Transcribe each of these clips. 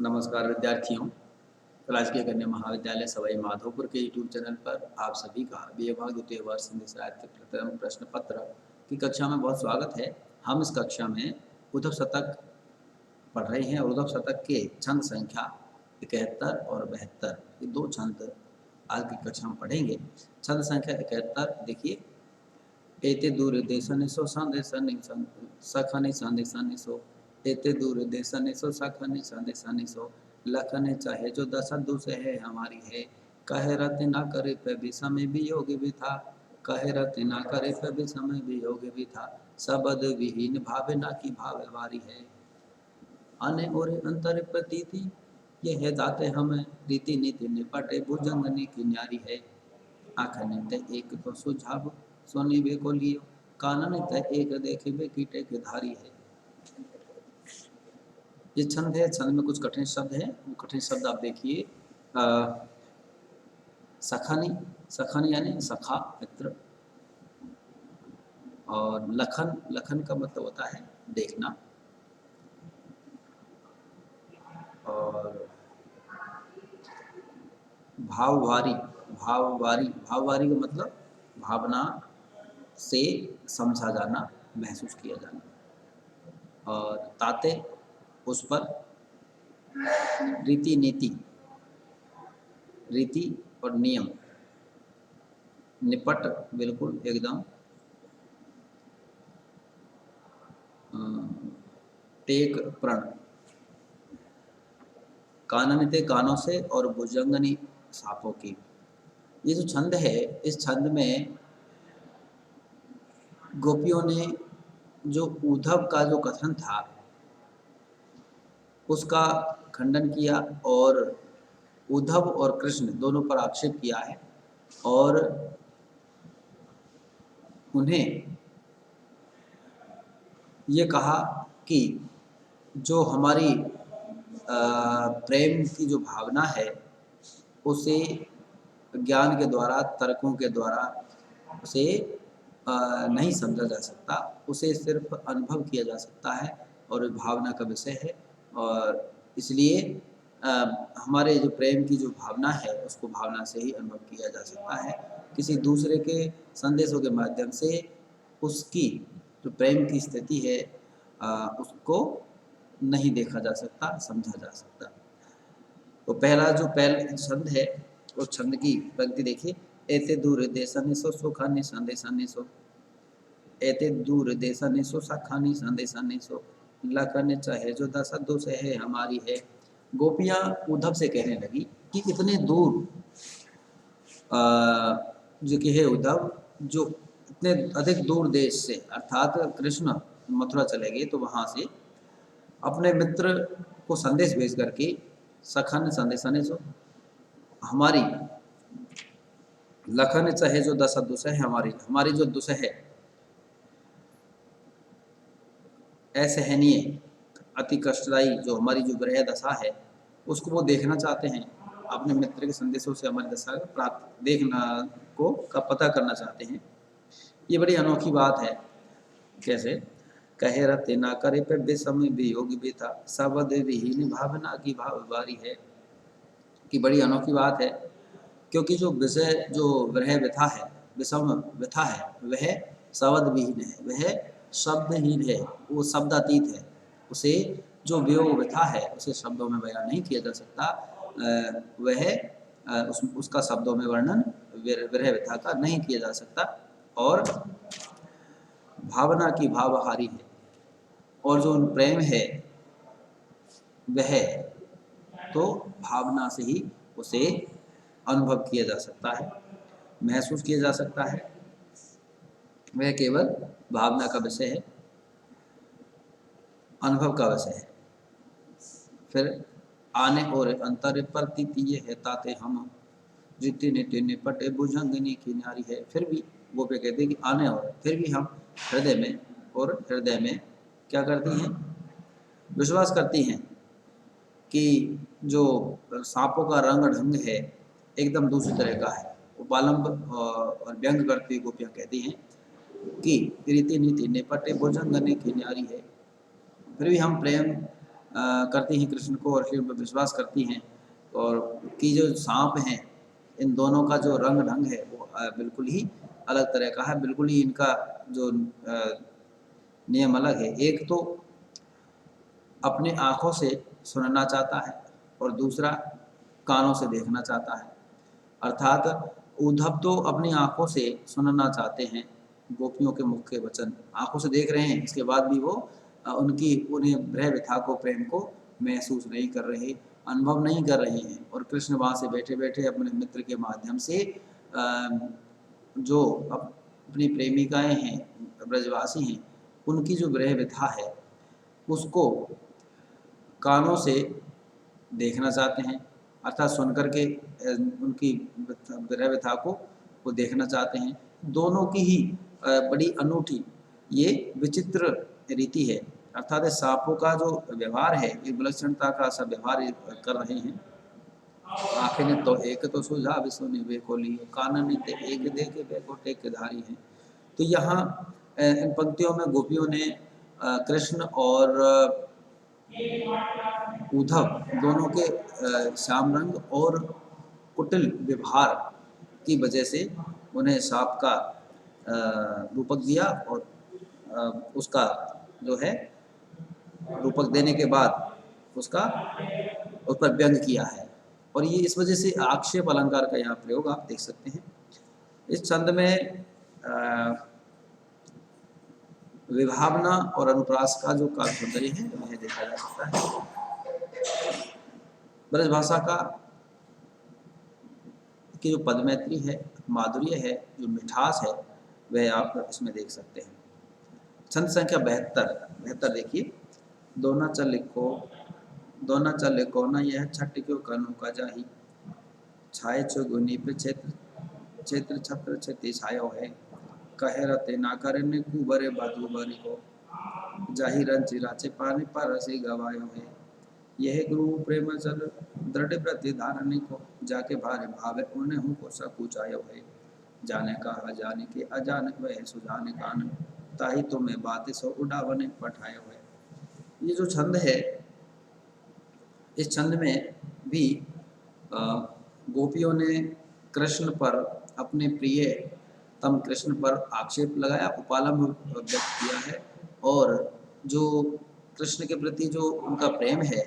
नमस्कार विद्यार्थियों। राजकीय कन्या महाविद्यालय सवाई माधोपुर के यूट्यूब चैनल पर आप सभी का बीए भाग द्वितीय वर्ष हिंदी साहित्य प्रथम प्रश्न पत्र की कक्षा में बहुत स्वागत है। हम इस कक्षा में उद्धव शतक पढ़ रहे हैं और उद्धव शतक के छंद संख्या 71 और 72 ये दो छंद आज की कक्षा में पढ़ेंगे। छंद संख्या 71 देखिए, एते दूर देशनिसो संदेशनिसो सखनि संदेशनिसो एते दूर देशनिसो सखनि संदेशनिसो लखन चाहे जो दशा दूसरे है हमारी है कहे रत ना करे पे भी समय वियोग भी था कहे रत ना करे पे भी समय वियोग भी था सबद विहीन भावे ना की भावे वारी है अने और अंतर प्रतीति ये है जाते हमें रीति नीति निपटे भुजंगनी की न्यारी है आखने ते एक तो सुझाव सोनी बे को लियो कानन ते एक देखे बे कीटे के धारी है। ये छंद है, छंद में कुछ कठिन शब्द है, वो कठिन शब्द आप देखिए। सखानी, सखानी यानी सखा मित्र, और लखन, लखन का मतलब होता है देखना, और भाववारी, भाववारी, भाववारी का मतलब भावना से समझा जाना, महसूस किया जाना, और ताते उस पर, रीति नीति, रीति और नियम, निपट बिल्कुल एकदम, टेक प्रण, काननते कानों से, और भुजंगनी सांपों की। ये जो छंद है, इस छंद में गोपियों ने जो उद्धव का जो कथन था उसका खंडन किया और उद्धव और कृष्ण दोनों पर आक्षेप किया है, और उन्हें ये कहा कि जो हमारी प्रेम की जो भावना है उसे ज्ञान के द्वारा, तर्कों के द्वारा उसे नहीं समझा जा सकता, उसे सिर्फ अनुभव किया जा सकता है और भावना का विषय है, और इसलिए हमारे जो प्रेम की जो भावना है उसको भावना से ही अनुभव किया जा सकता है। किसी दूसरे के संदेशों के माध्यम से उसकी जो प्रेम की स्थिति है उसको नहीं देखा जा सकता, समझा जा सकता। तो पहला जो छंद है उस छंद की पंक्ति देखिए, एते दूर देशनिसो सुखानि संदेशनिसो एते दूर देशनिसो सखानि संदेशनिसो लखन चाहे जो दशा दूसरे है हमारी है। गोपियां उद्धव से कहने लगी कि इतने दूर जो कि है उद्धव, जो इतने अधिक दूर देश से अर्थात कृष्ण मथुरा चले गए तो वहाँ से अपने मित्र को संदेश भेज करके सखन संदेशनिसो हमारी, लखन चाहे जो दशा दुसह है हमारी, हमारी जो दुसह है असहनीय अति कष्टदायी जो हमारी जो ग्रह दशा है उसको वो देखना चाहते हैं, अपने मित्र के संदेशों से हमारी दशा प्राप्त देखना को का पता करना चाहते हैं। ये बड़ी अनोखी बात है। कैसे? कहे रते ना करे पे बेसमय वियोग भी था सबद विहीन भावना की भाववारी है, कि बड़ी अनोखी बात है, क्योंकि जो विषय जो विरह व्यथा है, विषम व्यथा है, वह शब्द विहीन है, वह शब्दहीन है, वो शब्दातीत है, उसे जो वियोग व्यथा है उसे शब्दों में बयान नहीं किया जा सकता। वह उसका शब्दों में वर्णन विरह व्यथा का नहीं किया जा सकता, और भावना की भावहारी है, और जो प्रेम है वह तो भावना से ही उसे अनुभव किया जा सकता है, महसूस किया जा सकता है, वह केवल भावना का विषय है, अनुभव का विषय है। फिर आने और अंतर प्रतीति ये है ताते हम रीति नीति निपटे भुजंगनी की नारी है। फिर भी वो पे कहते हैं कि आने और फिर भी हम हृदय में क्या करती हैं, विश्वास करती हैं कि जो सांपों का रंग ढंग है एकदम दूसरी तरह का है। उपालंब और व्यंग करती हुई गोपियाँ कहती हैं कि रीति नीति निपटे भुजंगनी की नारी है। फिर भी हम प्रेम करती हैं कृष्ण को और फिर विश्वास करती हैं, और कि जो सांप हैं इन दोनों का जो रंग ढंग है वो बिल्कुल ही अलग तरह का है, बिल्कुल ही इनका जो नियम अलग है। एक तो अपनी आँखों से सुनना चाहता है और दूसरा कानों से देखना चाहता है। अर्थात उद्धव तो अपनी आँखों से सुनना चाहते हैं गोपियों के मुख के वचन, आँखों से देख रहे हैं, इसके बाद भी वो उनकी उन्हें ब्रह व्यथा को, प्रेम को महसूस नहीं कर रहे, अनुभव नहीं कर रहे हैं। और कृष्ण वहाँ से बैठे बैठे अपने मित्र के माध्यम से जो अपनी प्रेमिकाएं हैं, ब्रजवासी हैं, उनकी जो ब्रह व्यथा है उसको कानों से देखना चाहते हैं, अर्थात सुन करके उनकी ब्रह व्यथा को वो देखना चाहते हैं। दोनों की ही बड़ी अनूठी ये विचित्र रीति है, अर्थात सांपों का जो व्यवहार है ये विलक्षणता का सा व्यवहार कर रहे हैं। आँखें ने तो एक तो सुझा विसुनि बेको लियो, कानन ने ते एक देखे बेको टेक धारी है। तो यहाँ इन पंक्तियों में गोपियों ने कृष्ण और उद्धव दोनों के श्याम रंग और कुटिल व्यवहार की वजह से उन्हें सांप का रूपक दिया, और उसका जो है रूपक देने के बाद उसका उस पर व्यंग किया है। और ये इस वजह से आक्षेप अलंकार का यहाँ प्रयोग आप देख सकते हैं। इस छंद में विभावना और अनुप्रास का जो काव्य सौंदर्य है वह देखा जा सकता है। ब्रज भाषा का की जो पदमैत्री है, माधुर्य है, जो मिठास है, वह आप इसमें देख सकते हैं। छंद संख्या 72 देखिए। दोना चल लिखो न यह छठ क्यों कनु का जाही, छाए चुगुनी पे क्षेत्र छत्र क्षति छायो है, कहे रते ना करे ने कुबरे बधु बरी को, जाही रंच राचे पानी पर रसी गवायो है, यह गुरु प्रेम चल दृढ़ प्रति धारणी को, जाके भारे भावे उन्हें हूँ को सकुचायो है, जाने कहा जाने के अजान वह सुजाने कान, ताही तुम्हें बातें सो उड़ावने पठायो है। ये जो छंद है, इस छंद में भी गोपियों ने कृष्ण पर, अपने प्रिय तम कृष्ण पर आक्षेप लगाया, उपालंब व्यक्त किया है, और जो कृष्ण के प्रति जो उनका प्रेम है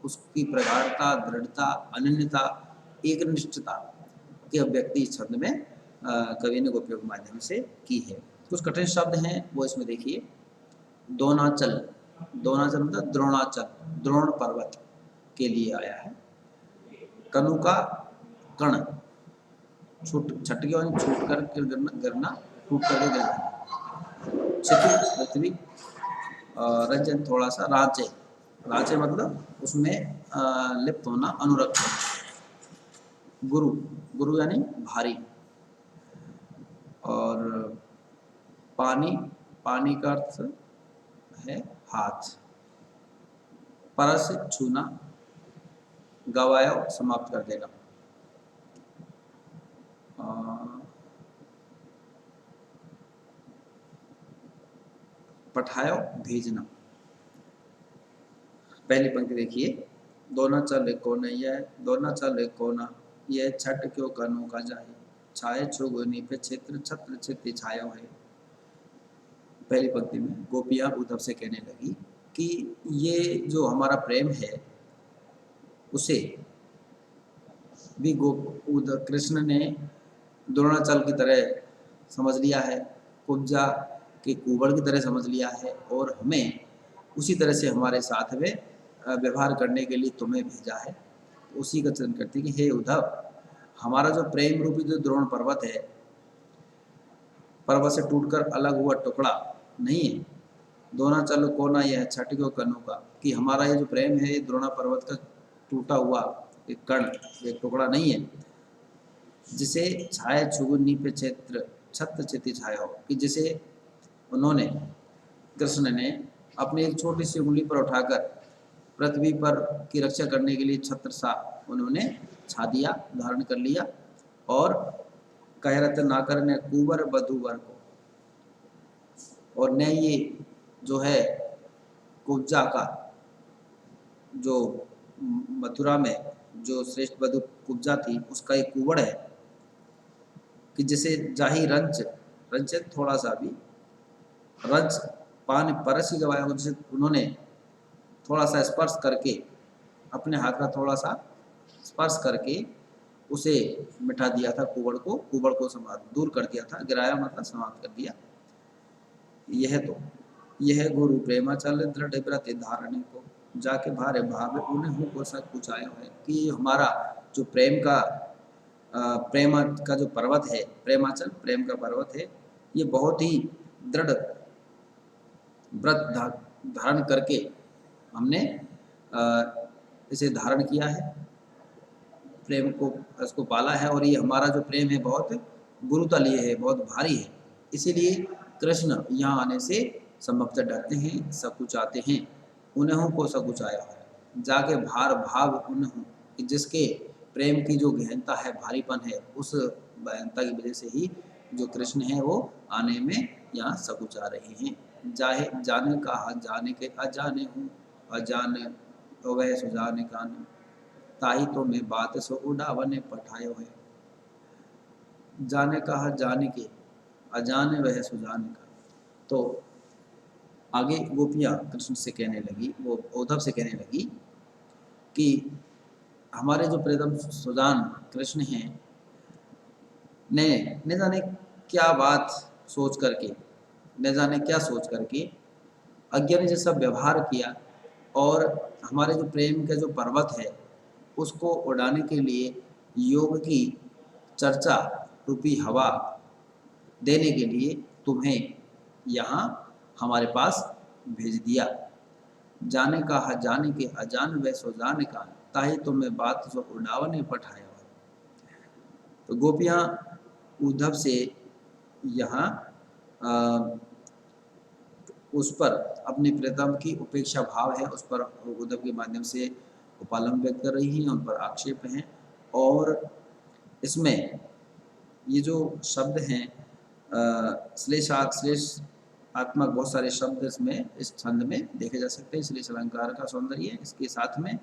उसकी प्रगाढ़ता, दृढ़ता, अनन्यता, एकनिष्ठता की अभिव्यक्ति इस छंद में कवि ने गोपियों के माध्यम से की है। कुछ कठिन शब्द हैं वो इसमें देखिए। दोनाचल मतलब द्रोणाचल, द्रोण पर्वत के लिए आया है। कनु का कण, छट गया छूट कर गिरना, टूट कर गिर जाना। क्षति पृथ्वी, रंजन थोड़ा सा, रांचे मतलब उसमें लिप्त होना, अनुरक्त होना। गुरु यानी भारी, और पानी का अर्थ है हाथ, परस छूना, गवाया समाप्त कर देना, पठायो भेजना। पहली पंक्ति देखिए। दोना चल कोना यह छठ क्यों कनु का जाए, छाए छुगुनी पे क्षेत्र छत्र क्षति छायो है। पहली पंक्ति में गोपियां उद्धव से कहने लगी कि ये जो हमारा प्रेम है उसे भी कृष्ण ने द्रोणाचल की तरह समझ लिया है, कुब्जा के कुबड़ की तरह समझ लिया है, और हमें उसी तरह से हमारे साथ में व्यवहार करने के लिए तुम्हें भेजा है। तो उसी का चिंतन करती कि हे उद्धव, हमारा जो प्रेम रूपी जो द्रोण पर्वत है, पर्वत से टूटकर अलग हुआ टुकड़ा नहीं है। दोना चलो कोना यह छठ क्यों कनु का, कि हमारा ये जो प्रेम है ये द्रोणा पर्वत का टूटा हुआ एक कण, एक टुकड़ा नहीं है, जिसे छाया छुगुनी पे क्षेत्र छत्र क्षति छाया हो, कि जिसे उन्होंने, कृष्ण ने अपनी एक छोटी सी उंगली पर उठाकर पृथ्वी पर की रक्षा करने के लिए छत्र सा उन्होंने छा दिया, धारण कर लिया, और कह रहे थे ना करने कुबर बधुवर को, और न ये जो है कुब्जा का जो मथुरा में जो श्रेष्ठ वधु कुब्जा थी उसका एक कुवड़ है कि जिसे जाही रंच रंच थोड़ा सा भी रंच पान परस ही गवाया, जिसे उन्होंने थोड़ा सा स्पर्श करके अपने हाथ का थोड़ा सा स्पर्श करके उसे मिटा दिया था, कुबड़ को दूर कर दिया था, गिराया मतलब समाप्त कर दिया। यह गुरु प्रेमाचल दृढ़ व्रत धारणे को जाके भारे भाव उन्हें को सब कुछ आयो है कि हमारा जो प्रेम का जो पर्वत है, प्रेमाचल प्रेम का पर्वत है, ये बहुत ही दृढ़ व्रत धारण करके हमने इसे धारण किया है, प्रेम को इसको पाला है। और ये हमारा जो प्रेम है बहुत गुरुतल ये है, बहुत भारी है। इसीलिए कृष्ण यहाँ आने से संभवतः डरते हैं, सकुचाते हैं। उन्हों को सकुचाया है जाके भार भाव उन्हों, जिसके प्रेम की जो गहनता है, भारीपन है, उस गहनता की वजह से ही जो कृष्ण है वो आने में यहाँ सकुचा रहे हैं। जाने कहा जाने के अजाने हूँ, अजाने वह सुजाने कान, ताही तो मैं बात सो उड़ावने पठायो है। जाने कहा जाने के, अजाने वह सुजाने का। तो आगे गोपियाँ कृष्ण से कहने लगी, वो उद्धव से कहने लगी कि हमारे जो प्रियतम सुजान कृष्ण हैं ने न जाने क्या बात सोच करके, न जाने क्या सोच करके अज्ञानी जैसा व्यवहार किया और हमारे जो प्रेम का जो पर्वत है उसको उड़ाने के लिए योग की चर्चा रूपी हवा देने के लिए तुम्हें यहाँ हमारे पास भेज दिया। जाने का जाने के अजान वै सो जाने का, ताही तुम्हें बात सो उड़ावने पठाया। तो गोपियाँ उद्धव से यहाँ उस पर अपने प्रियतम की उपेक्षा भाव है, उस पर उद्धव के माध्यम से उपालम व्यक्त कर रही हैं, उन पर आक्षेप हैं। और इसमें ये जो शब्द हैं श्लेषात्मक बहुत सारे शब्द इसमें इस छंद में देखे जा सकते हैं। श्लेष अलंकार का सौंदर्य, इसके साथ में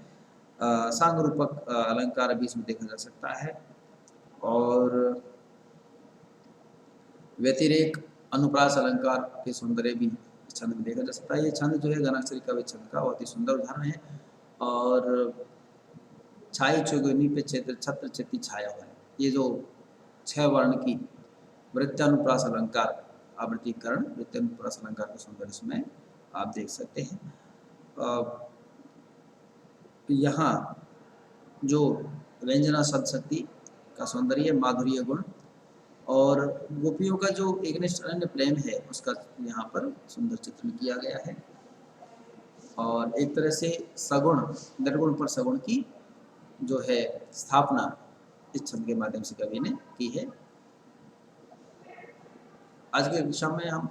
सांग रूपक अलंकार भी इसमें देखा जा सकता है। और व्यतिरेक अनुप्रास अलंकार के सौंदर्य भी छंद में देखा जा सकता है। ये छंद जो है गणाक्षरी काव्य छंद का बहुत ही सुंदर उदाहरण है। और छाई चुगनी पे क्षेत्र छत्र चित्ती छाया हुआ है, ये जो 6 वर्ण की वृत्तानुप्रास अलंकार, आवृत्तिकरण वृत्तानुप्रास अलंकार का सौंदर्य इसमें आप देख सकते हैं। यहाँ जो व्यंजना सदशक्ति का सौंदर्य, माधुर्य गुण और गोपियों का जो एकनिष्ठ अनन्य प्रेम है उसका यहाँ पर सुंदर चित्रण किया गया है। और एक तरह से सगुण निर्गुण पर सगुण की जो है स्थापना इस छंद के माध्यम से कवि ने की है। आज के कक्षा में हम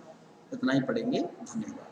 इतना ही पढ़ेंगे। धन्यवाद।